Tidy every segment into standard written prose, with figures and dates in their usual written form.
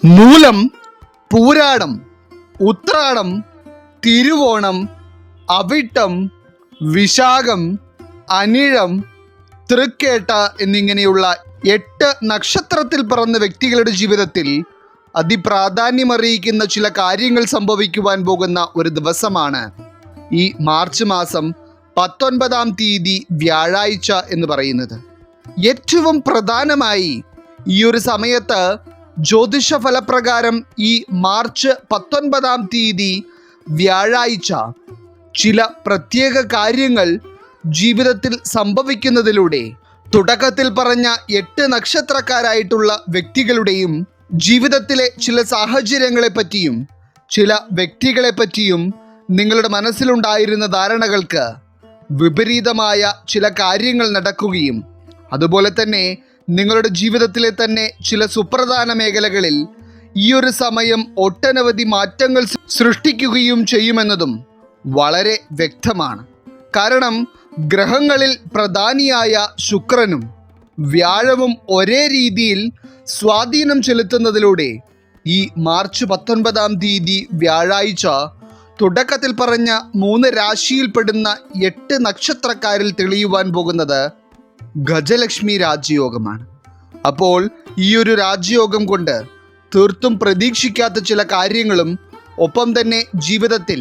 മൂലം, പൂരാടം, ഉത്രാടം, തിരുവോണം, അവിട്ടം, വിശാഖം, അനിഴം, തൃക്കേട്ട എന്നിങ്ങനെയുള്ള 8 നക്ഷത്രത്തിൽ പിറന്ന വ്യക്തികളുടെ ജീവിതത്തിൽ അതിപ്രാധാന്യമറിയിക്കുന്ന ചില കാര്യങ്ങൾ സംഭവിക്കുവാൻ പോകുന്ന ഒരു ദിവസമാണ് ഈ മാർച്ച് മാസം 19-ാം തീയതി വ്യാഴാഴ്ച എന്ന് പറയുന്നത്. ഏറ്റവും പ്രധാനമായി ഈ ഒരു സമയത്ത് ജ്യോതിഷ ഫലപ്രകാരം ഈ മാർച്ച് 19-ാം തീയതി വ്യാഴാഴ്ച ചില പ്രത്യേക കാര്യങ്ങൾ ജീവിതത്തിൽ സംഭവിക്കുന്നതിലൂടെ തുടക്കത്തിൽ പറഞ്ഞ 8 നക്ഷത്രക്കാരായിട്ടുള്ള വ്യക്തികളുടെയും ജീവിതത്തിലെ ചില സാഹചര്യങ്ങളെ പറ്റിയും ചില വ്യക്തികളെ പറ്റിയും നിങ്ങളുടെ മനസ്സിലുണ്ടായിരുന്ന ധാരണകൾക്ക് വിപരീതമായ ചില കാര്യങ്ങൾ നടക്കുകയും അതുപോലെ തന്നെ നിങ്ങളുടെ ജീവിതത്തിലെ തന്നെ ചില സുപ്രധാന മേഖലകളിൽ ഈ ഒരു സമയം ഒട്ടനവധി മാറ്റങ്ങൾ സൃഷ്ടിക്കുകയും ചെയ്യുമെന്നതും വളരെ വ്യക്തമാണ്. കാരണം ഗ്രഹങ്ങളിൽ പ്രധാനിയായ ശുക്രനും വ്യാഴവും ഒരേ രീതിയിൽ സ്വാധീനം ചെലുത്തുന്നതിലൂടെ ഈ മാർച്ച് 19-ാം തീയതി വ്യാഴാഴ്ച തുടക്കത്തിൽ പറഞ്ഞ 3 രാശിയിൽപ്പെടുന്ന 8 നക്ഷത്രക്കാരിൽ തെളിയുവാൻ പോകുന്നത് ഗജലക്ഷ്മി രാജയോഗമാണ്. അപ്പോൾ ഈ ഒരു രാജയോഗം കൊണ്ട് തീർത്തും പ്രതീക്ഷിക്കാത്ത ചില കാര്യങ്ങളും ഒപ്പം തന്നെ ജീവിതത്തിൽ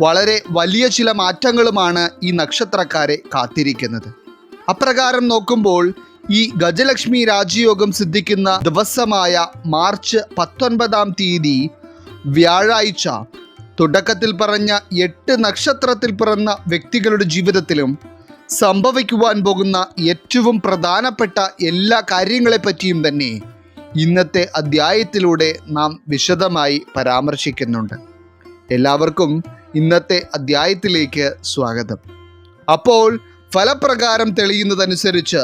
വളരെ വലിയ ചില മാറ്റങ്ങളുമാണ് ഈ നക്ഷത്രക്കാരെ കാത്തിരിക്കുന്നത്. അപ്രകാരം നോക്കുമ്പോൾ ഈ ഗജലക്ഷ്മി രാജയോഗം സിദ്ധിക്കുന്ന ദിവസമായ മാർച്ച് 19-ാം തീയതി വ്യാഴാഴ്ച തുടക്കത്തിൽ പറഞ്ഞ 8 നക്ഷത്രത്തിൽ പിറന്ന വ്യക്തികളുടെ ജീവിതത്തിലും സംഭവിക്കുവാൻ പോകുന്ന ഏറ്റവും പ്രധാനപ്പെട്ട എല്ലാ കാര്യങ്ങളെപ്പറ്റിയും തന്നെ ഇന്നത്തെ അധ്യായത്തിലൂടെ നാം വിശദമായി പരാമർശിക്കുന്നുണ്ട്. എല്ലാവർക്കും ഇന്നത്തെ അധ്യായത്തിലേക്ക് സ്വാഗതം. അപ്പോൾ ഫലപ്രകാരം തെളിയുന്നതനുസരിച്ച്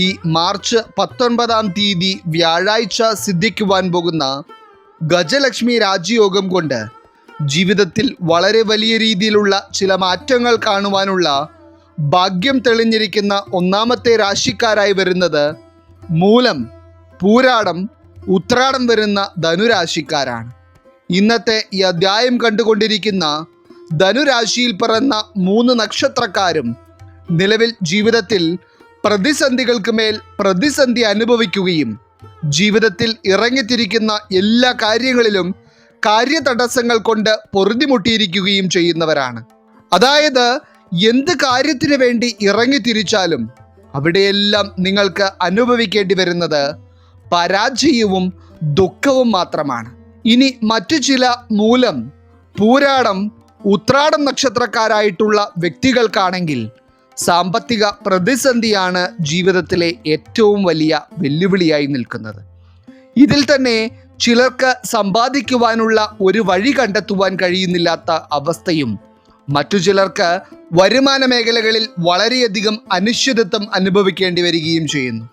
ഈ മാർച്ച് 19-ാം തീയതി വ്യാഴാഴ്ച സിദ്ധിക്കുവാൻ പോകുന്ന ഗജലക്ഷ്മി രാജയോഗം കൊണ്ട് ജീവിതത്തിൽ വളരെ വലിയ രീതിയിലുള്ള ചില മാറ്റങ്ങൾ കാണുവാനുള്ള ഭാഗ്യം തെളിഞ്ഞിരിക്കുന്ന 1-ാമത്തെ രാശിക്കാരായി വരുന്നത് മൂലം, പൂരാടം, ഉത്രാടം വരുന്ന ധനുരാശിക്കാരാണ്. ഇന്നത്തെ ഈ അധ്യായം കണ്ടുകൊണ്ടിരിക്കുന്ന ധനുരാശിയിൽ പിറന്ന 3 നക്ഷത്രക്കാരും നിലവിൽ ജീവിതത്തിൽ പ്രതിസന്ധികൾക്ക് മേൽ പ്രതിസന്ധി അനുഭവിക്കുകയും ജീവിതത്തിൽ ഇറങ്ങിത്തിരിക്കുന്ന എല്ലാ കാര്യങ്ങളിലും കാര്യതടസ്സങ്ങൾ കൊണ്ട് പൊറുതിമുട്ടിയിരിക്കുകയും ചെയ്യുന്നവരാണ്. അതായത് എന്ത് കാര്യത്തിന് വേണ്ടി ഇറങ്ങിത്തിരിച്ചാലും അവിടെയെല്ലാം നിങ്ങൾക്ക് അനുഭവിക്കേണ്ടി വരുന്നത് പരാജയവും ദുഃഖവും മാത്രമാണ്. ഇനി മറ്റു ചില മൂലം, പൂരാടം, ഉത്രാടം നക്ഷത്രക്കാരായിട്ടുള്ള വ്യക്തികൾക്കാണെങ്കിൽ സാമ്പത്തിക പ്രതിസന്ധിയാണ് ജീവിതത്തിലെ ഏറ്റവും വലിയ വെല്ലുവിളിയായി നിൽക്കുന്നത്. ഇതിൽ തന്നെ ചിലർക്ക് സമ്പാദിക്കുവാനുള്ള ഒരു വഴി കണ്ടെത്തുവാൻ കഴിയുന്നില്ലാത്ത അവസ്ഥയും മറ്റു ചിലർക്ക് വരുമാന മേഖലകളിൽ വളരെയധികം അനിശ്ചിതത്വം അനുഭവിക്കേണ്ടി വരികയും ചെയ്യുന്നു.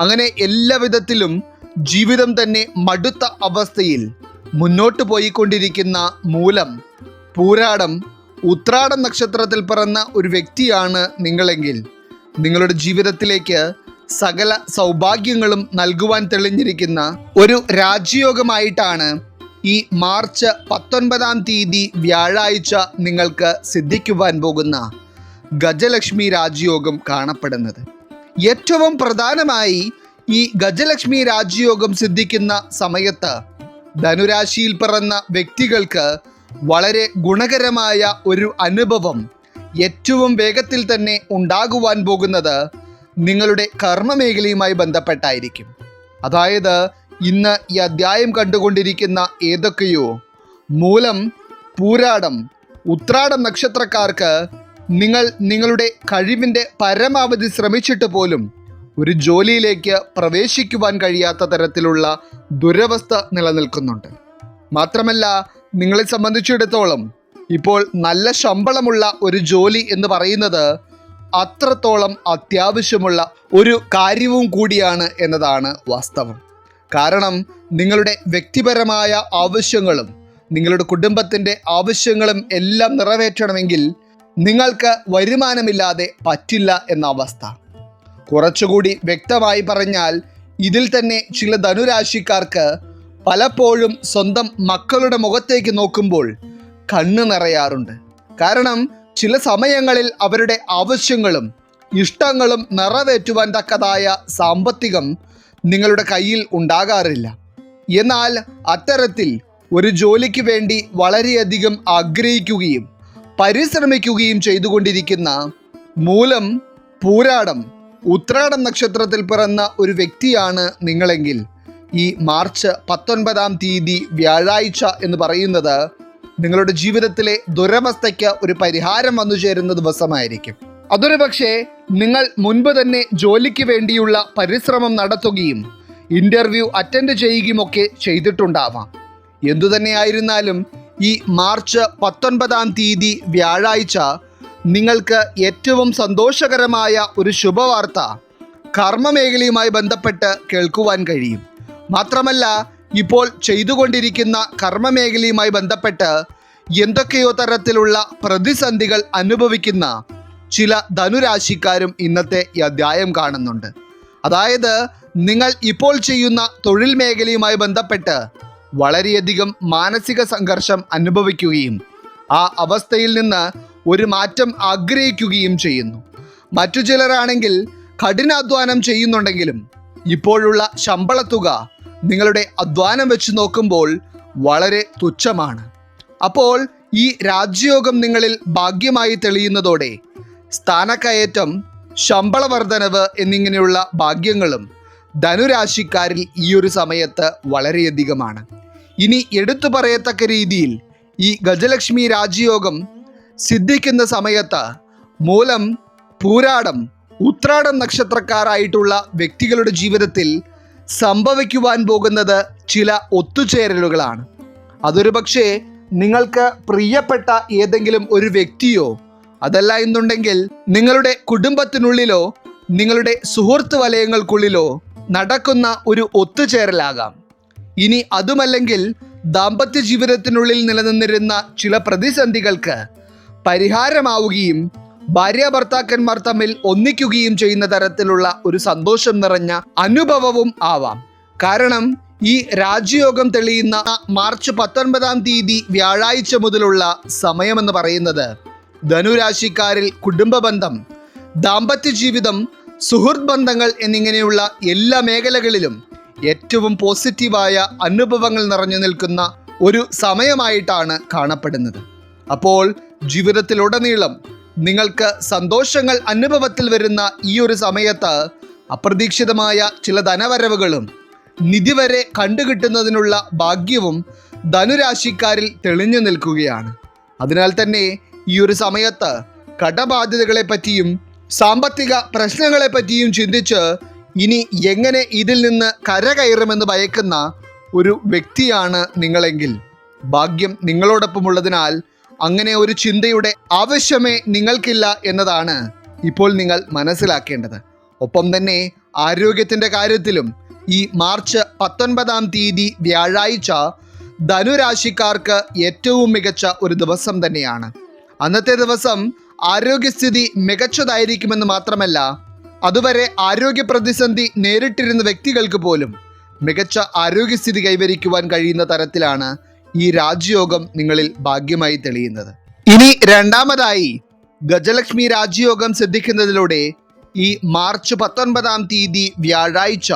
അങ്ങനെ എല്ലാ വിധത്തിലും ജീവിതം തന്നെ മടുത്ത അവസ്ഥയിൽ മുന്നോട്ട് പോയിക്കൊണ്ടിരിക്കുന്ന മൂലം, പൂരാടം, ഉത്രാടം നക്ഷത്രത്തിൽ പിറന്ന ഒരു വ്യക്തിയാണ് നിങ്ങളെങ്കിൽ നിങ്ങളുടെ ജീവിതത്തിലേക്ക് സകല സൗഭാഗ്യങ്ങളും നൽകുവാൻ തെളിഞ്ഞിരിക്കുന്ന ഒരു രാജയോഗമായിട്ടാണ് ഈ മാർച്ച് 19-ാം തീയതി വ്യാഴാഴ്ച നിങ്ങൾക്ക് സിദ്ധിക്കുവാൻ പോകുന്ന ഗജലക്ഷ്മി രാജയോഗം കാണപ്പെടുന്നത്. ഏറ്റവും പ്രധാനമായി ഈ ഗജലക്ഷ്മി രാജയോഗം സിദ്ധിക്കുന്ന സമയത്ത് ധനുരാശിയിൽ പിറന്ന വ്യക്തികൾക്ക് വളരെ ഗുണകരമായ ഒരു അനുഭവം ഏറ്റവും വേഗത്തിൽ തന്നെ ഉണ്ടാകുവാൻ പോകുന്നത് നിങ്ങളുടെ കർമ്മമേഖലയുമായി ബന്ധപ്പെട്ടായിരിക്കും. അതായത് ഇന്ന് ഈ അധ്യായം കണ്ടുകൊണ്ടിരിക്കുന്ന ഏതൊക്കെയോ മൂലം, പൂരാടം, ഉത്രാടം നക്ഷത്രക്കാർക്ക് നിങ്ങളുടെ കഴിവിൻ്റെ പരമാവധി ശ്രമിച്ചിട്ട് പോലും ഒരു ജോലിയിലേക്ക് പ്രവേശിക്കുവാൻ കഴിയാത്ത തരത്തിലുള്ള ദുരവസ്ഥ നിലനിൽക്കുന്നുണ്ട്. മാത്രമല്ല നിങ്ങളെ സംബന്ധിച്ചിടത്തോളം ഇപ്പോൾ നല്ല ശമ്പളമുള്ള ഒരു ജോലി എന്ന് പറയുന്നത് അത്രത്തോളം അത്യാവശ്യമുള്ള ഒരു കാര്യവും കൂടിയാണ് എന്നതാണ് വാസ്തവം. കാരണം നിങ്ങളുടെ വ്യക്തിപരമായ ആവശ്യങ്ങളും നിങ്ങളുടെ കുടുംബത്തിൻ്റെ ആവശ്യങ്ങളും എല്ലാം നിറവേറ്റണമെങ്കിൽ നിങ്ങൾക്ക് വരുമാനമില്ലാതെ പറ്റില്ല എന്ന അവസ്ഥ. കുറച്ചുകൂടി വ്യക്തമായി പറഞ്ഞാൽ ഇതിൽ തന്നെ ചില ധനുരാശിക്കാർക്ക് പലപ്പോഴും സ്വന്തം മക്കളുടെ മുഖത്തേക്ക് നോക്കുമ്പോൾ കണ്ണ് നിറയാറുണ്ട്. കാരണം ചില സമയങ്ങളിൽ അവരുടെ ആവശ്യങ്ങളും ഇഷ്ടങ്ങളും നിറവേറ്റുവാൻ തക്കതായ സാമ്പത്തികം നിങ്ങളുടെ കയ്യിൽ ഉണ്ടാകാറില്ല. എന്നാൽ അത്തരത്തിൽ ഒരു ജോലിക്ക് വേണ്ടി വളരെയധികം ആഗ്രഹിക്കുകയും പരിശ്രമിക്കുകയും ചെയ്തുകൊണ്ടിരിക്കുന്ന മൂലം, പൂരാടം, ഉത്രാടം നക്ഷത്രത്തിൽ പിറന്ന ഒരു വ്യക്തിയാണ് നിങ്ങളെങ്കിൽ ഈ മാർച്ച് 19 തീയതി വ്യാഴാഴ്ച എന്ന് പറയുന്നത് നിങ്ങളുടെ ജീവിതത്തിലെ ദുരവസ്ഥയ്ക്ക് ഒരു പരിഹാരം വന്നു ചേരുന്ന ദിവസമായിരിക്കും. അതൊരു പക്ഷേ നിങ്ങൾ മുൻപ് തന്നെ ജോലിക്ക് വേണ്ടിയുള്ള പരിശ്രമം നടത്തുകയും ഇൻ്റർവ്യൂ അറ്റൻഡ് ചെയ്യുകയുമൊക്കെ ചെയ്തിട്ടുണ്ടാവാം. എന്തുതന്നെയായിരുന്നാലും ഈ മാർച്ച് 19 തീയതി വ്യാഴാഴ്ച നിങ്ങൾക്ക് ഏറ്റവും സന്തോഷകരമായ ഒരു ശുഭവാർത്ത കർമ്മമേഖലയുമായി ബന്ധപ്പെട്ട് കേൾക്കുവാൻ കഴിയും. മാത്രമല്ല, ഇപ്പോൾ ചെയ്തുകൊണ്ടിരിക്കുന്ന കർമ്മമേഖലയുമായി ബന്ധപ്പെട്ട് എന്തൊക്കെയോ തരത്തിലുള്ള പ്രതിസന്ധികൾ അനുഭവിക്കുന്ന ചില ധനുരാശിക്കാരും ഇന്നത്തെ ഈ അധ്യായം കാണുന്നുണ്ട്. അതായത് നിങ്ങൾ ഇപ്പോൾ ചെയ്യുന്ന തൊഴിൽ മേഖലയുമായി ബന്ധപ്പെട്ട് വളരെയധികം മാനസിക സംഘർഷം അനുഭവിക്കുകയും ആ അവസ്ഥയിൽ നിന്ന് ഒരു മാറ്റം ആഗ്രഹിക്കുകയും ചെയ്യുന്നു. മറ്റു ചിലരാണെങ്കിൽ കഠിനാധ്വാനം ചെയ്യുന്നുണ്ടെങ്കിലും ഇപ്പോഴുള്ള ശമ്പളത്തുക നിങ്ങളുടെ അധ്വാനം വെച്ച് നോക്കുമ്പോൾ വളരെ തുച്ഛമാണ്. അപ്പോൾ ഈ രാജ്യയോഗം നിങ്ങളിൽ ഭാഗ്യമായി തെളിയുന്നതോടെ സ്ഥാനക്കയറ്റം, ശമ്പള വർധനവ് എന്നിങ്ങനെയുള്ള ഭാഗ്യങ്ങളും ധനുരാശിക്കാരിൽ ഈ ഒരു സമയത്ത് വളരെയധികമാണ്. ഇനി എടുത്തു പറയത്തക്ക രീതിയിൽ ഈ ഗജലക്ഷ്മി രാജയോഗം സിദ്ധിക്കുന്ന സമയത്ത് മൂലം, പൂരാടം, ഉത്രാടം നക്ഷത്രക്കാരായിട്ടുള്ള വ്യക്തികളുടെ ജീവിതത്തിൽ സംഭവിക്കുവാൻ പോകുന്നത് ചില ഒത്തുചേരലുകളാണ്. അതൊരു പക്ഷേ നിങ്ങൾക്ക് പ്രിയപ്പെട്ട ഏതെങ്കിലും ഒരു വ്യക്തിയോ അതല്ല എന്നുണ്ടെങ്കിൽ നിങ്ങളുടെ കുടുംബത്തിനുള്ളിലോ നിങ്ങളുടെ സുഹൃത്ത് വലയങ്ങൾക്കുള്ളിലോ നടക്കുന്ന ഒരു ഒത്തുചേരലാകാം. ഇനി അതുമല്ലെങ്കിൽ ദാമ്പത്യ ജീവിതത്തിനുള്ളിൽ നിലനിന്നിരുന്ന ചില പ്രതിസന്ധികൾക്ക് പരിഹാരമാവുകയും ഭാര്യാഭർത്താക്കന്മാർ തമ്മിൽ ഒന്നിക്കുകയും ചെയ്യുന്ന തരത്തിലുള്ള ഒരു സന്തോഷം നിറഞ്ഞ അനുഭവവും ആവാം. കാരണം ഈ രാജയോഗം തെളിയുന്ന മാർച്ച് 19 തീയതി വ്യാഴാഴ്ച മുതലുള്ള സമയമെന്ന് പറയുന്നത് ധനുരാശിക്കാരിൽ കുടുംബബന്ധം, ദാമ്പത്യ ജീവിതം, സുഹൃത്ത് ബന്ധങ്ങൾ എന്നിങ്ങനെയുള്ള എല്ലാ മേഖലകളിലും ഏറ്റവും പോസിറ്റീവായ അനുഭവങ്ങൾ നിറഞ്ഞു നിൽക്കുന്ന ഒരു സമയമായിട്ടാണ് കാണപ്പെടുന്നത്. അപ്പോൾ ജീവിതത്തിലുടനീളം നിങ്ങൾക്ക് സന്തോഷങ്ങൾ അനുഭവത്തിൽ വരുന്ന ഈ ഒരു സമയത്ത് അപ്രതീക്ഷിതമായ ചില ധനവരവുകളും നിധി വരെ കണ്ടുകിട്ടുന്നതിനുള്ള ഭാഗ്യവും ധനുരാശിക്കാരിൽ തെളിഞ്ഞു നിൽക്കുകയാണ്. അതിനാൽ തന്നെ ഈ ഒരു സമയത്ത് കടബാധ്യതകളെ പറ്റിയും സാമ്പത്തിക പ്രശ്നങ്ങളെ പറ്റിയും ചിന്തിച്ച് ഇനി എങ്ങനെ ഇതിൽ നിന്ന് കരകയറുമെന്ന് ഭയക്കുന്ന ഒരു വ്യക്തിയാണ് നിങ്ങളെങ്കിൽ ഭാഗ്യം നിങ്ങളോടൊപ്പമുള്ളതിനാൽ അങ്ങനെ ഒരു ചിന്തയുടെ ആവശ്യമേ നിങ്ങൾക്കില്ല എന്നതാണ് ഇപ്പോൾ നിങ്ങൾ മനസ്സിലാക്കേണ്ടത്. ഒപ്പം തന്നെ ആരോഗ്യത്തിൻ്റെ കാര്യത്തിലും ഈ മാർച്ച് 19 തീയതി വ്യാഴാഴ്ച ധനുരാശിക്കാർക്ക് ഏറ്റവും മികച്ച ഒരു ദിവസം തന്നെയാണ്. അന്നത്തെ ദിവസം ആരോഗ്യസ്ഥിതി മികച്ചതായിരിക്കുമെന്ന് മാത്രമല്ല, അതുവരെ ആരോഗ്യ പ്രതിസന്ധി നേരിട്ടിരുന്ന വ്യക്തികൾക്ക് പോലും മികച്ച ആരോഗ്യസ്ഥിതി കൈവരിക്കുവാൻ കഴിയുന്ന തരത്തിലാണ് ഈ രാജയോഗം നിങ്ങളിൽ ഭാഗ്യമായി തെളിയുന്നത്. ഇനി രണ്ടാമതായി ഗജലക്ഷ്മി രാജയോഗം സിദ്ധിക്കുന്നതിലൂടെ ഈ മാർച്ച് 19 തീയതി വ്യാഴാഴ്ച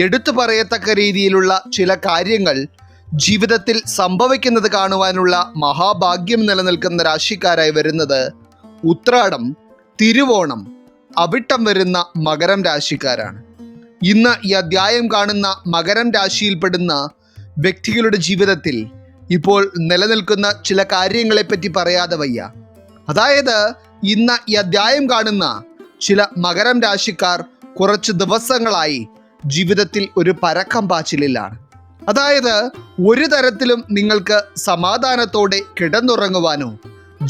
എടുത്തു പറയത്തക്ക രീതിയിലുള്ള ചില കാര്യങ്ങൾ ജീവിതത്തിൽ സംഭവിക്കുന്നത് കാണുവാനുള്ള മഹാഭാഗ്യം നിലനിൽക്കുന്ന രാശിക്കാരായി വരുന്നത് ഉത്രാടം, തിരുവോണം, അവിട്ടം വരുന്ന മകരം രാശിക്കാരാണ്. ഇന്ന് ഈ അധ്യായം കാണുന്ന മകരം രാശിയിൽപ്പെടുന്ന വ്യക്തികളുടെ ജീവിതത്തിൽ ഇപ്പോൾ നിലനിൽക്കുന്ന ചില കാര്യങ്ങളെപ്പറ്റി പറയാതെ വയ്യ. അതായത് ഇന്ന് ഈ അധ്യായം കാണുന്ന ചില മകരം രാശിക്കാർ കുറച്ച് ദിവസങ്ങളായി ജീവിതത്തിൽ ഒരു പരക്കം പാച്ചിലിലാണ്. അതായത് ഒരു തരത്തിലും നിങ്ങൾക്ക് സമാധാനത്തോടെ കിടന്നുറങ്ങുവാനോ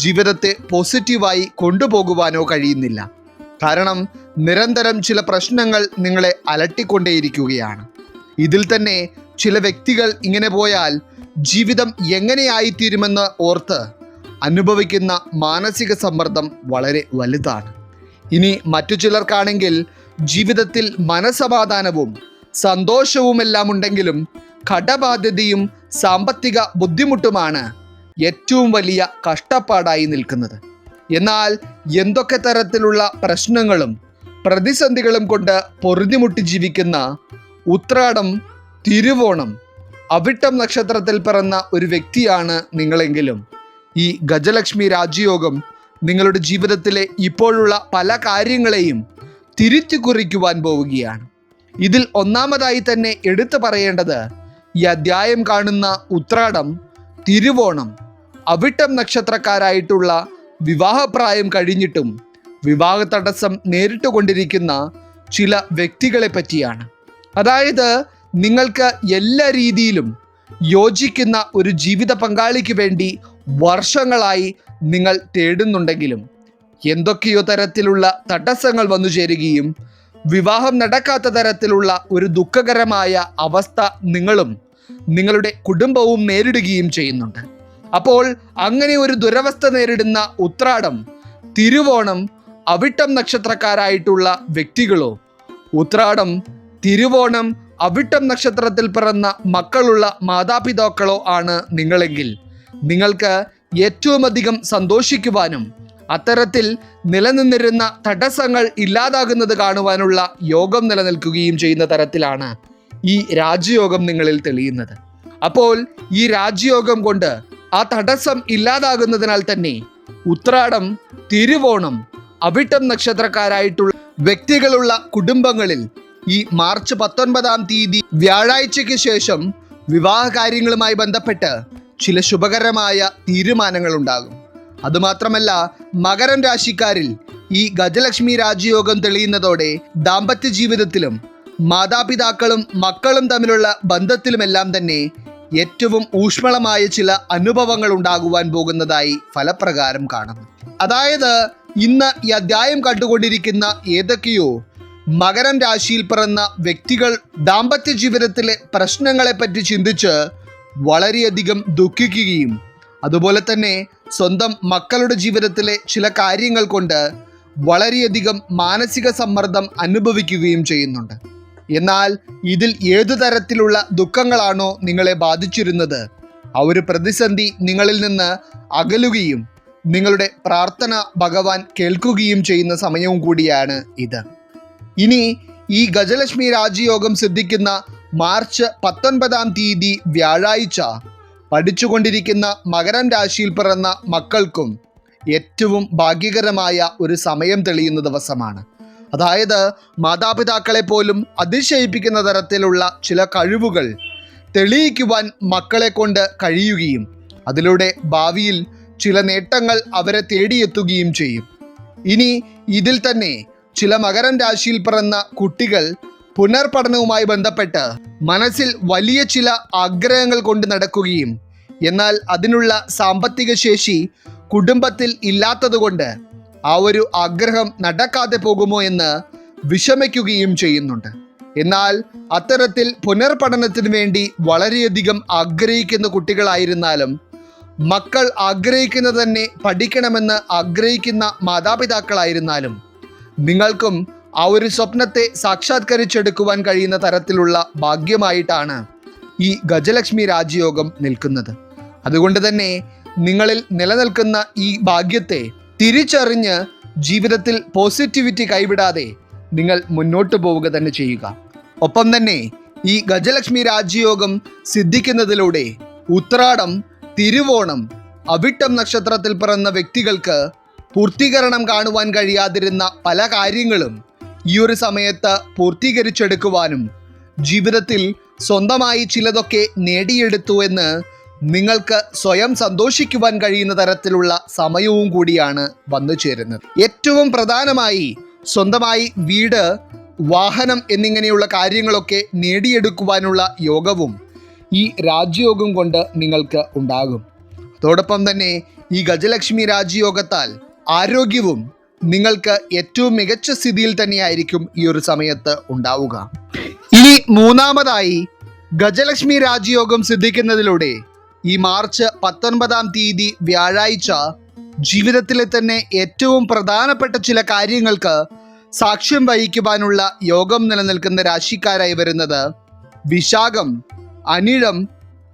ജീവിതത്തെ പോസിറ്റീവായി കൊണ്ടുപോകുവാനോ കഴിയുന്നില്ല. കാരണം നിരന്തരം ചില പ്രശ്നങ്ങൾ നിങ്ങളെ അലട്ടിക്കൊണ്ടേയിരിക്കുകയാണ്. ഇതിൽ തന്നെ ചില വ്യക്തികൾ ഇങ്ങനെ പോയാൽ ജീവിതം എങ്ങനെയായിത്തീരുമെന്ന് ഓർത്ത് അനുഭവിക്കുന്ന മാനസിക സമ്മർദ്ദം വളരെ വലുതാണ്. ഇനി മറ്റു ചിലർക്കാണെങ്കിൽ ജീവിതത്തിൽ മനസമാധാനവും സന്തോഷവുമെല്ലാം ഉണ്ടെങ്കിലും കടബാധ്യതയും സാമ്പത്തിക ബുദ്ധിമുട്ടുമാണ് ഏറ്റവും വലിയ കഷ്ടപ്പാടായി നിൽക്കുന്നത്. എന്നാൽ എന്തൊക്കെ തരത്തിലുള്ള പ്രശ്നങ്ങളും പ്രതിസന്ധികളും കൊണ്ട് പൊറുതിമുട്ടി ജീവിക്കുന്ന ഉത്രാടം, തിരുവോണം, അവിട്ടം നക്ഷത്രത്തിൽ പിറന്ന ഒരു വ്യക്തിയാണ് നിങ്ങളെങ്കിലും ഈ ഗജലക്ഷ്മി രാജയോഗം നിങ്ങളുടെ ജീവിതത്തിലെ ഇപ്പോഴുള്ള പല കാര്യങ്ങളെയും തിരുത്തി കുറിക്കുവാൻ പോവുകയാണ്. ഇതിൽ ഒന്നാമതായി തന്നെ എടുത്തു പറയേണ്ടത് ഈ അധ്യായം കാണുന്ന ഉത്രാടം, തിരുവോണം, അവിട്ടം നക്ഷത്രക്കാരായിട്ടുള്ള വിവാഹപ്രായം കഴിഞ്ഞിട്ടും വിവാഹ തടസ്സം നേരിട്ടുകൊണ്ടിരിക്കുന്ന ചില വ്യക്തികളെ പറ്റിയാണ്. അതായത് നിങ്ങൾക്ക് എല്ലാ രീതിയിലും യോജിക്കുന്ന ഒരു ജീവിത പങ്കാളിക്ക് വേണ്ടി വർഷങ്ങളായി നിങ്ങൾ തേടുന്നുണ്ടെങ്കിലും എന്തൊക്കെയോ തരത്തിലുള്ള തടസ്സങ്ങൾ വന്നു ചേരുകയും വിവാഹം നടക്കാത്ത തരത്തിലുള്ള ഒരു ദുഃഖകരമായ അവസ്ഥ നിങ്ങളും നിങ്ങളുടെ കുടുംബവും നേരിടുകയും ചെയ്യുന്നുണ്ട്. അപ്പോൾ അങ്ങനെ ഒരു ദുരവസ്ഥ നേരിടുന്ന ഉത്രാടം, തിരുവോണം, അവിട്ടം നക്ഷത്രക്കാരായിട്ടുള്ള വ്യക്തികളോ, ഉത്രാടം, തിരുവോണം, അവിട്ടം നക്ഷത്രത്തിൽ പിറന്ന മക്കളുള്ള മാതാപിതാക്കളോ ആണ് നിങ്ങളെങ്കിൽ നിങ്ങൾക്ക് ഏറ്റവും അധികം സന്തോഷിക്കുവാനും അത്തരത്തിൽ നിലനിന്നിരുന്ന തടസ്സങ്ങൾ ഇല്ലാതാകുന്നത് കാണുവാനുള്ള യോഗം നിലനിൽക്കുകയും ചെയ്യുന്ന തരത്തിലാണ് ഈ രാജയോഗം നിങ്ങളിൽ തെളിയുന്നത്. അപ്പോൾ ഈ രാജയോഗം കൊണ്ട് ആ തടസ്സം ഇല്ലാതാകുന്നതിനാൽ തന്നെ ഉത്രാടം, തിരുവോണം, അവിട്ടം നക്ഷത്രക്കാരായിട്ടുള്ള വ്യക്തികളുള്ള കുടുംബങ്ങളിൽ ഈ മാർച്ച് 19-ാം തീയതി വ്യാഴാഴ്ചയ്ക്ക് ശേഷം വിവാഹ കാര്യങ്ങളുമായി ബന്ധപ്പെട്ട് ചില ശുഭകരമായ തീരുമാനങ്ങൾ ഉണ്ടാകും. അതുമാത്രമല്ല, മകരം രാശിക്കാരിൽ ഈ ഗജലക്ഷ്മി രാജയോഗം തെളിയുന്നതോടെ ദാമ്പത്യ ജീവിതത്തിലും മാതാപിതാക്കളും മക്കളും തമ്മിലുള്ള ബന്ധത്തിലുമെല്ലാം തന്നെ ഏറ്റവും ഊഷ്മളമായ ചില അനുഭവങ്ങൾ ഉണ്ടാകുവാൻ പോകുന്നതായി ഫലപ്രകാരം കാണുന്നു. അതായത് ഇന്ന് ഈ അധ്യായം കണ്ടുകൊണ്ടിരിക്കുന്ന ഏതൊക്കെയോ മകരം രാശിയിൽ പിറന്ന വ്യക്തികൾ ദാമ്പത്യ ജീവിതത്തിലെ പ്രശ്നങ്ങളെപ്പറ്റി ചിന്തിച്ച് വളരെയധികം ദുഃഖിക്കുകയും അതുപോലെ തന്നെ സ്വന്തം മക്കളുടെ ജീവിതത്തിലെ ചില കാര്യങ്ങൾ കൊണ്ട് വളരെയധികം മാനസിക സമ്മർദ്ദം അനുഭവിക്കുകയും ചെയ്യുന്നുണ്ട്. എന്നാൽ ഇതിൽ ഏതു തരത്തിലുള്ള ദുഃഖങ്ങളാണോ നിങ്ങളെ ബാധിച്ചിരുന്നത്, ആ ഒരു പ്രതിസന്ധി നിങ്ങളിൽ നിന്ന് അകലുകയും നിങ്ങളുടെ പ്രാർത്ഥന ഭഗവാൻ കേൾക്കുകയും ചെയ്യുന്ന സമയവും കൂടിയാണ് ഇത്. ഇനി ഈ ഗജലക്ഷ്മി രാജയോഗം സിദ്ധിക്കുന്ന മാർച്ച് 19-ാം തീയതി വ്യാഴാഴ്ച പഠിച്ചുകൊണ്ടിരിക്കുന്ന മകരം രാശിയിൽ പിറന്ന മക്കൾക്കും ഏറ്റവും ഭാഗ്യകരമായ ഒരു സമയം തെളിയുന്ന ദിവസമാണ്. അതായത് മാതാപിതാക്കളെ പോലും അതിശയിപ്പിക്കുന്ന തരത്തിലുള്ള ചില കഴിവുകൾ തെളിയിക്കുവാൻ മക്കളെ കൊണ്ട് കഴിയുകയും അതിലൂടെ ഭാവിയിൽ ചില നേട്ടങ്ങൾ അവരെ തേടിയെത്തുകയും ചെയ്യും. ഇനി ഇതിൽ തന്നെ ചില മകരം രാശിയിൽ പിറന്ന കുട്ടികൾ പുനർപഠനവുമായി ബന്ധപ്പെട്ട് മനസ്സിൽ വലിയ ചില ആഗ്രഹങ്ങൾ കൊണ്ട് നടക്കുകയും എന്നാൽ അതിനുള്ള സാമ്പത്തിക ശേഷി കുടുംബത്തിൽ ഇല്ലാത്തതുകൊണ്ട് ആ ഒരു ആഗ്രഹം നടക്കാതെ പോകുമോ എന്ന് വിഷമിക്കുകയും ചെയ്യുന്നുണ്ട്. എന്നാൽ അത്തരത്തിൽ പുനർപഠനത്തിന് വേണ്ടി വളരെയധികം ആഗ്രഹിക്കുന്ന കുട്ടികളായിരുന്നാലും മക്കൾ ആഗ്രഹിക്കുന്നത് തന്നെ പഠിക്കണമെന്ന് ആഗ്രഹിക്കുന്ന മാതാപിതാക്കളായിരുന്നാലും നിങ്ങൾക്കും ആ ഒരു സ്വപ്നത്തെ സാക്ഷാത്കരിച്ചെടുക്കുവാൻ കഴിയുന്ന തരത്തിലുള്ള ഭാഗ്യമായിട്ടാണ് ഈ ഗജലക്ഷ്മി രാജയോഗം നിൽക്കുന്നത്. അതുകൊണ്ട് തന്നെ നിങ്ങളിൽ നിലനിൽക്കുന്ന ഈ ഭാഗ്യത്തെ തിരിച്ചറിഞ്ഞ് ജീവിതത്തിൽ പോസിറ്റിവിറ്റി കൈവിടാതെ നിങ്ങൾ മുന്നോട്ട് പോവുക തന്നെ ചെയ്യുക. ഒപ്പം തന്നെ ഈ ഗജലക്ഷ്മി രാജയോഗം സിദ്ധിക്കുന്നതിലൂടെ ഉത്രാടം, തിരുവോണം, അവിട്ടം നക്ഷത്രത്തിൽ പിറന്ന വ്യക്തികൾക്ക് പൂർത്തീകരണം കാണുവാൻ കഴിയാതിരുന്ന പല കാര്യങ്ങളും ഈ ഒരു സമയത്ത് പൂർത്തീകരിച്ചെടുക്കുവാനും ജീവിതത്തിൽ സ്വന്തമായി ചിലതൊക്കെ നേടിയെടുത്തു എന്ന് നിങ്ങൾക്ക് സ്വയം സന്തോഷിക്കുവാൻ കഴിയുന്ന തരത്തിലുള്ള സമയവും കൂടിയാണ് വന്നു ചേരുന്നത്. ഏറ്റവും പ്രധാനമായി സ്വന്തമായി വീട്, വാഹനം എന്നിങ്ങനെയുള്ള കാര്യങ്ങളൊക്കെ നേടിയെടുക്കുവാനുള്ള യോഗവും ഈ രാജയോഗം കൊണ്ട് നിങ്ങൾക്ക് ഉണ്ടാകും. അതോടൊപ്പം തന്നെ ഈ ഗജലക്ഷ്മി രാജയോഗത്താൽ ആരോഗ്യവും നിങ്ങൾക്ക് ഏറ്റവും മികച്ച സ്ഥിതിയിൽ തന്നെയായിരിക്കും ഈ ഒരു സമയത്ത് ഉണ്ടാവുക. ഇനി മൂന്നാമതായി ഗജലക്ഷ്മി രാജയോഗം സിദ്ധിക്കുന്നതിലൂടെ ഈ മാർച്ച് 19-ാം തീയതി വ്യാഴാഴ്ച ജീവിതത്തിലെ തന്നെ ഏറ്റവും പ്രധാനപ്പെട്ട ചില കാര്യങ്ങൾക്ക് സാക്ഷ്യം വഹിക്കുവാനുള്ള യോഗം നിലനിൽക്കുന്ന രാശിക്കാരായി വരുന്നത് വിശാഖം, അനിഴം,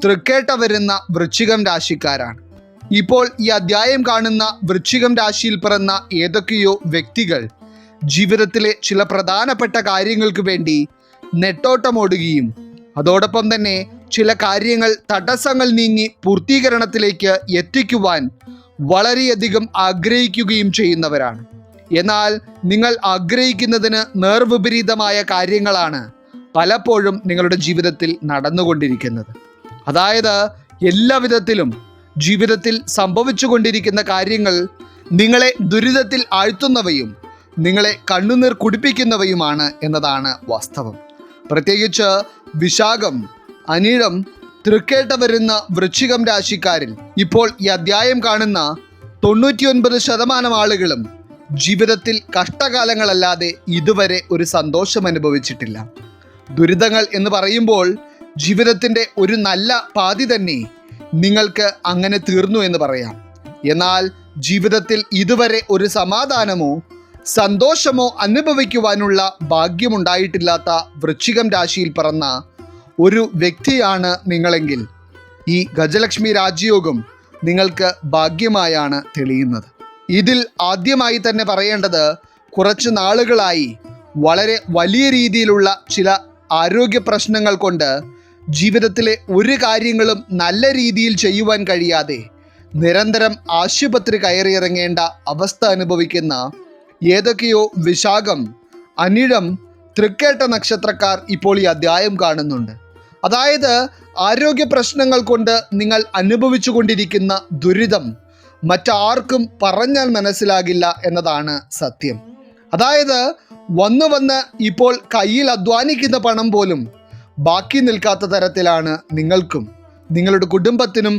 തൃക്കേട്ട വരുന്ന വൃശ്ചികം രാശിക്കാരാണ്. ഇപ്പോൾ ഈ അധ്യായം കാണുന്ന വൃശ്ചികം രാശിയിൽ പിറന്ന ഏതൊക്കെയോ വ്യക്തികൾ ജീവിതത്തിലെ ചില പ്രധാനപ്പെട്ട കാര്യങ്ങൾക്ക് വേണ്ടി നെട്ടോട്ടമോടുകയും അതോടൊപ്പം തന്നെ ചില കാര്യങ്ങൾ തടസ്സങ്ങൾ നീങ്ങി പൂർത്തീകരണത്തിലേക്ക് എത്തിക്കുവാൻ വളരെയധികം ആഗ്രഹിക്കുകയും ചെയ്യുന്നവരാണ്. എന്നാൽ നിങ്ങൾ ആഗ്രഹിക്കുന്നതിന് നേർവിപരീതമായ കാര്യങ്ങളാണ് പലപ്പോഴും നിങ്ങളുടെ ജീവിതത്തിൽ നടന്നുകൊണ്ടിരിക്കുന്നത്. അതായത് എല്ലാവിധത്തിലും ജീവിതത്തിൽ സംഭവിച്ചു കൊണ്ടിരിക്കുന്ന കാര്യങ്ങൾ നിങ്ങളെ ദുരിതത്തിൽ ആഴ്ത്തുന്നവയും നിങ്ങളെ കണ്ണുനീർ കുടിപ്പിക്കുന്നവയുമാണ് എന്നതാണ് വാസ്തവം. പ്രത്യേകിച്ച് വിശാഖം, അനിഴം, തൃക്കേട്ട വരുന്ന വൃശ്ചികം രാശിക്കാരിൽ ഇപ്പോൾ ഈ അധ്യായം കാണുന്ന 99% ആളുകളും ജീവിതത്തിൽ കഷ്ടകാലങ്ങളല്ലാതെ ഇതുവരെ ഒരു സന്തോഷം അനുഭവിച്ചിട്ടില്ല. ദുരിതങ്ങൾ എന്ന് പറയുമ്പോൾ ജീവിതത്തിൻ്റെ ഒരു നല്ല പാതി തന്നെ നിങ്ങൾക്ക് അങ്ങനെ തീർന്നു എന്ന് പറയാം. എന്നാൽ ജീവിതത്തിൽ ഇതുവരെ ഒരു സമാധാനമോ സന്തോഷമോ അനുഭവിക്കുവാനുള്ള ഭാഗ്യമുണ്ടായിട്ടില്ലാത്ത വൃശ്ചികം രാശിയിൽ പിറന്ന ഒരു വ്യക്തിയാണ് നിങ്ങളെങ്കിൽ ഈ ഗജലക്ഷ്മി രാജയോഗം നിങ്ങൾക്ക് ഭാഗ്യമായാണ് തെളിയുന്നത്. ഇതിൽ ആദ്യമായി തന്നെ പറയേണ്ടത്, കുറച്ച് നാളുകളായി വളരെ വലിയ രീതിയിലുള്ള ചില ആരോഗ്യ പ്രശ്നങ്ങൾ കൊണ്ട് ജീവിതത്തിലെ ഒരു കാര്യങ്ങളും നല്ല രീതിയിൽ ചെയ്യുവാൻ കഴിയാതെ നിരന്തരം ആശുപത്രി കയറിയിറങ്ങേണ്ട അവസ്ഥ അനുഭവിക്കുന്ന ഏതൊക്കെയോ വിശാഖം, അനിഴം, തൃക്കേട്ട നക്ഷത്രക്കാർ ഇപ്പോൾ ഈ അധ്യായം കാണുന്നുണ്ട്. അതായത് ആരോഗ്യ പ്രശ്നങ്ങൾ കൊണ്ട് നിങ്ങൾ അനുഭവിച്ചു കൊണ്ടിരിക്കുന്ന ദുരിതം മറ്റാർക്കും പറഞ്ഞാൽ മനസ്സിലാകില്ല എന്നതാണ് സത്യം. അതായത് വന്ന് ഇപ്പോൾ കയ്യിൽ അധ്വാനിക്കുന്ന പണം പോലും ബാക്കി നിൽക്കാത്ത തരത്തിലാണ് നിങ്ങൾക്കും നിങ്ങളുടെ കുടുംബത്തിനും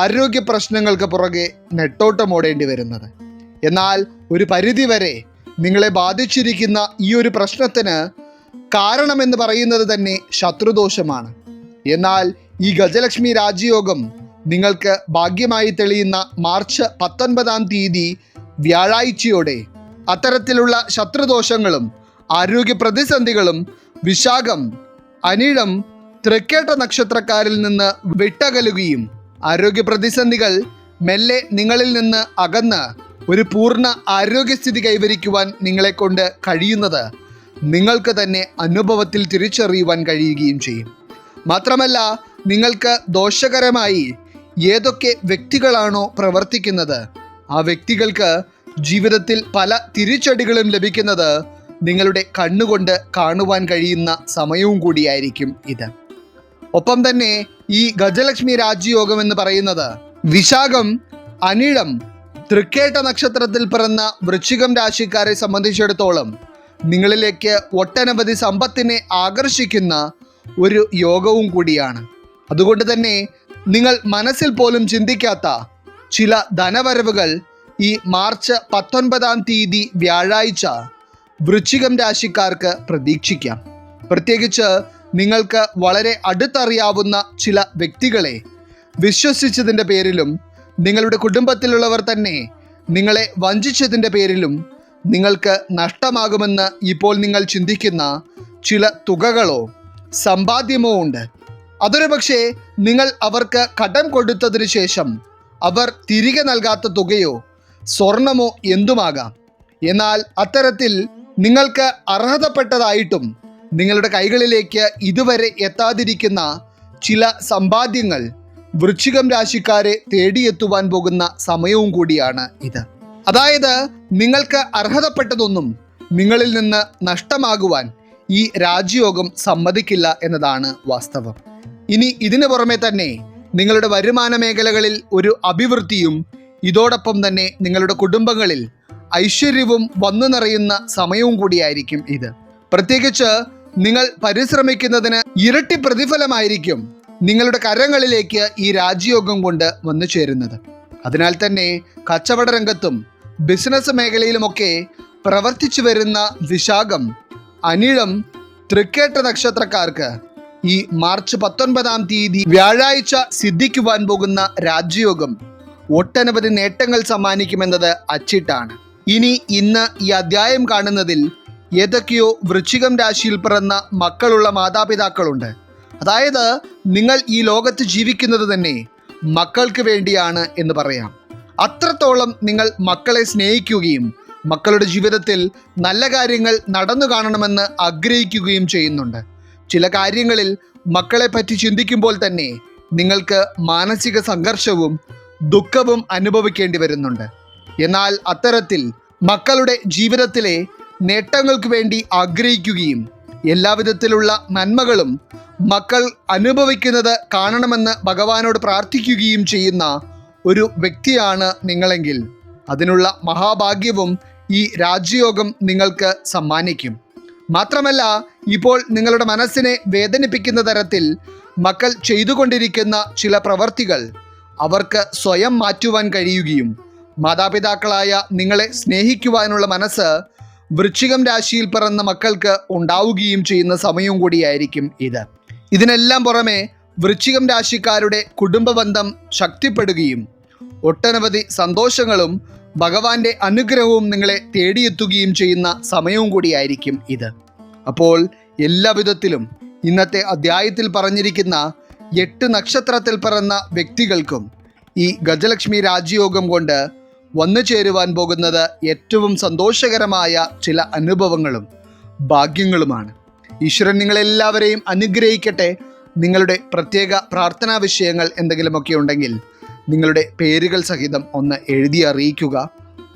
ആരോഗ്യ പ്രശ്നങ്ങൾക്ക് പുറകെ നെട്ടോട്ടമോടേണ്ടി വരുന്നത്. എന്നാൽ ഒരു പരിധിവരെ നിങ്ങളെ ബാധിച്ചിരിക്കുന്ന ഈ ഒരു പ്രശ്നത്തിന് കാരണമെന്ന് പറയുന്നത് തന്നെ ശത്രുദോഷമാണ്. എന്നാൽ ഈ ഗജലക്ഷ്മി രാജയോഗം നിങ്ങൾക്ക് ഭാഗ്യമായി തെളിയുന്ന മാർച്ച് 19 വ്യാഴാഴ്ചയോടെ അത്തരത്തിലുള്ള ശത്രുദോഷങ്ങളും ആരോഗ്യ പ്രതിസന്ധികളും വിശാഖം, അനിഴം, തൃക്കേട്ട നക്ഷത്രക്കാരിൽ നിന്ന് വിട്ടകലുകയും ആരോഗ്യ പ്രതിസന്ധികൾ മെല്ലെ നിങ്ങളിൽ നിന്ന് അകന്ന് ഒരു പൂർണ്ണ ആരോഗ്യസ്ഥിതി കൈവരിക്കുവാൻ നിങ്ങളെക്കൊണ്ട് കഴിയുന്നത് നിങ്ങൾക്ക് തന്നെ അനുഭവത്തിൽ തിരിച്ചറിയുവാൻ കഴിയുകയും ചെയ്യും. മാത്രമല്ല, നിങ്ങൾക്ക് ദോഷകരമായി ഏതൊക്കെ വ്യക്തികളാണോ പ്രവർത്തിക്കുന്നത് ആ വ്യക്തികൾക്ക് ജീവിതത്തിൽ പല തിരിച്ചടികളും ലഭിക്കുന്നത് നിങ്ങളുടെ കണ്ണുകൊണ്ട് കാണുവാൻ കഴിയുന്ന സമയവും കൂടിയായിരിക്കും ഇത്. ഒപ്പം തന്നെ ഈ ഗജലക്ഷ്മി രാജയോഗം എന്ന് പറയുന്നത് വിശാഖം, അനിഴം, തൃക്കേട്ട നക്ഷത്രത്തിൽ പിറന്ന വൃശ്ചികം രാശിക്കാരെ സംബന്ധിച്ചിടത്തോളം നിങ്ങളിലേക്ക് ഒട്ടനവധി സമ്പത്തിനെ ആകർഷിക്കുന്ന ഒരു യോഗവും കൂടിയാണ്. അതുകൊണ്ട് തന്നെ നിങ്ങൾ മനസ്സിൽ പോലും ചിന്തിക്കാത്ത ചില ധനവരവുകൾ ഈ മാർച്ച് 19 വ്യാഴാഴ്ച വൃശ്ചികം രാശിക്കാർക്ക് പ്രതീക്ഷിക്കാം. പ്രത്യേകിച്ച് നിങ്ങൾക്ക് വളരെ അടുത്തറിയാവുന്ന ചില വ്യക്തികളെ വിശ്വസിച്ചതിൻ്റെ പേരിലും നിങ്ങളുടെ കുടുംബത്തിലുള്ളവർ തന്നെ നിങ്ങളെ വഞ്ചിച്ചതിൻ്റെ പേരിലും നിങ്ങൾക്ക് നഷ്ടമാകുമെന്ന് ഇപ്പോൾ നിങ്ങൾ ചിന്തിക്കുന്ന ചില തുകകളോ സമ്പാദ്യമോ ഉണ്ട്. അതൊരു പക്ഷേ നിങ്ങൾ അവർക്ക് കടം കൊടുത്തതിന് ശേഷം അവർ തിരികെ നൽകാത്ത തുകയോ സ്വർണമോ എന്തുമാകാം. എന്നാൽ അത്തരത്തിൽ നിങ്ങൾക്ക് അർഹതപ്പെട്ടതായിട്ടും നിങ്ങളുടെ കൈകളിലേക്ക് ഇതുവരെ എത്താതിരിക്കുന്ന ചില സമ്പാദ്യങ്ങൾ വൃശ്ചികം രാശിക്കാരെ തേടിയെത്തുവാൻ പോകുന്ന സമയവും കൂടിയാണ് ഇത്. അതായത് നിങ്ങൾക്ക് അർഹതപ്പെട്ടതൊന്നും നിങ്ങളിൽ നിന്ന് നഷ്ടമാകുവാൻ ഈ രാജയോഗം സമ്മതിക്കില്ല എന്നതാണ് വാസ്തവം. ഇനി ഇതിനു പുറമെ തന്നെ നിങ്ങളുടെ വരുമാന മേഖലകളിൽ ഒരു അഭിവൃദ്ധിയും ഇതോടൊപ്പം തന്നെ നിങ്ങളുടെ കുടുംബങ്ങളിൽ ഐശ്വര്യവും വന്നു നിറയുന്ന സമയവും കൂടിയായിരിക്കും ഇത്. പ്രത്യേകിച്ച് നിങ്ങൾ പരിശ്രമിക്കുന്നതിന് ഇരട്ടി പ്രതിഫലമായിരിക്കും നിങ്ങളുടെ കരങ്ങളിലേക്ക് ഈ രാജയോഗം കൊണ്ട് വന്നു ചേരുന്നത്. അതിനാൽ തന്നെ കച്ചവട രംഗത്തും ബിസിനസ് മേഖലയിലുമൊക്കെ പ്രവർത്തിച്ചു വരുന്ന വിശാഖം, അനിഴം, തൃക്കേട്ട നക്ഷത്രക്കാർക്ക് ഈ മാർച്ച് 19 വ്യാഴാഴ്ച സിദ്ധിക്കുവാൻ പോകുന്ന രാജയോഗം ഒട്ടനവധി നേട്ടങ്ങൾ സമ്മാനിക്കുമെന്നത് അച്ചിട്ടാണ്. ഇനി ഇന്ന് ഈ അധ്യായം കാണുന്നതിൽ ഏതൊക്കെയോ വൃശ്ചികം രാശിയിൽ പിറന്ന മക്കളുള്ള മാതാപിതാക്കളുണ്ട്. അതായത് നിങ്ങൾ ഈ ലോകത്ത് ജീവിക്കുന്നത് തന്നെ മക്കൾക്ക് വേണ്ടിയാണ് എന്ന് പറയാം. അത്രത്തോളം നിങ്ങൾ മക്കളെ സ്നേഹിക്കുകയും മക്കളുടെ ജീവിതത്തിൽ നല്ല കാര്യങ്ങൾ നടന്നു കാണണമെന്ന് ആഗ്രഹിക്കുകയും ചെയ്യുന്നുണ്ട്. ചില കാര്യങ്ങളിൽ മക്കളെ പറ്റി ചിന്തിക്കുമ്പോൾ തന്നെ നിങ്ങൾക്ക് മാനസിക സംഘർഷവും ദുഃഖവും അനുഭവിക്കേണ്ടി വരുന്നുണ്ട്. എന്നാൽ അത്തരത്തിൽ മക്കളുടെ ജീവിതത്തിലെ നേട്ടങ്ങൾക്ക് വേണ്ടി ആഗ്രഹിക്കുകയും എല്ലാവിധത്തിലുള്ള നന്മകളും മക്കൾ അനുഭവിക്കുന്നത് കാണണമെന്ന് ഭഗവാനോട് പ്രാർത്ഥിക്കുകയും ചെയ്യുന്ന ഒരു വ്യക്തിയാണ് നിങ്ങളെങ്കിൽ അതിനുള്ള മഹാഭാഗ്യവും ഈ രാജയോഗം നിങ്ങൾക്ക് സമ്മാനിക്കും. മാത്രമല്ല, ഇപ്പോൾ നിങ്ങളുടെ മനസ്സിനെ വേദനിപ്പിക്കുന്ന തരത്തിൽ മക്കൾ ചെയ്തുകൊണ്ടിരിക്കുന്ന ചില പ്രവർത്തികൾ അവർക്ക് സ്വയം മാറ്റുവാൻ കഴിയുകയും മാതാപിതാക്കളായ നിങ്ങളെ സ്നേഹിക്കുവാനുള്ള മനസ്സ് വൃശ്ചികം രാശിയിൽ പിറന്ന മക്കൾക്ക് ഉണ്ടാവുകയും ചെയ്യുന്ന സമയവും കൂടിയായിരിക്കും ഇത്. ഇതിനെല്ലാം പുറമെ വൃശ്ചികം രാശിക്കാരുടെ കുടുംബബന്ധം ശക്തിപ്പെടുകയും ഒട്ടനവധി സന്തോഷങ്ങളും ഭഗവാന്റെ അനുഗ്രഹവും നിങ്ങളെ തേടിയെത്തുകയും ചെയ്യുന്ന സമയവും കൂടിയായിരിക്കും ഇത്. അപ്പോൾ എല്ലാവിധത്തിലും ഇന്നത്തെ അധ്യായത്തിൽ പറഞ്ഞിരിക്കുന്ന 8 നക്ഷത്രത്തിൽ പിറന്ന വ്യക്തികൾക്കും ഈ ഗജലക്ഷ്മി രാജയോഗം കൊണ്ട് വന്നു ചേരുവാൻ പോകുന്നത് ഏറ്റവും സന്തോഷകരമായ ചില അനുഭവങ്ങളും ഭാഗ്യങ്ങളുമാണ്. ഈശ്വരൻ നിങ്ങളെല്ലാവരെയും അനുഗ്രഹിക്കട്ടെ. നിങ്ങളുടെ പ്രത്യേക പ്രാർത്ഥനാ വിഷയങ്ങൾ എന്തെങ്കിലുമൊക്കെ ഉണ്ടെങ്കിൽ നിങ്ങളുടെ പേരുകൾ സഹിതം ഒന്ന് എഴുതി അറിയിക്കുക.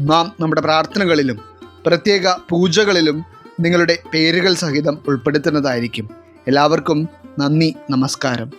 നാം നമ്മുടെ പ്രാർത്ഥനകളിലും പ്രത്യേക പൂജകളിലും നിങ്ങളുടെ പേരുകൾ സഹിതം ഉൾപ്പെടുത്തുന്നതായിരിക്കും. എല്ലാവർക്കും നന്ദി, നമസ്കാരം.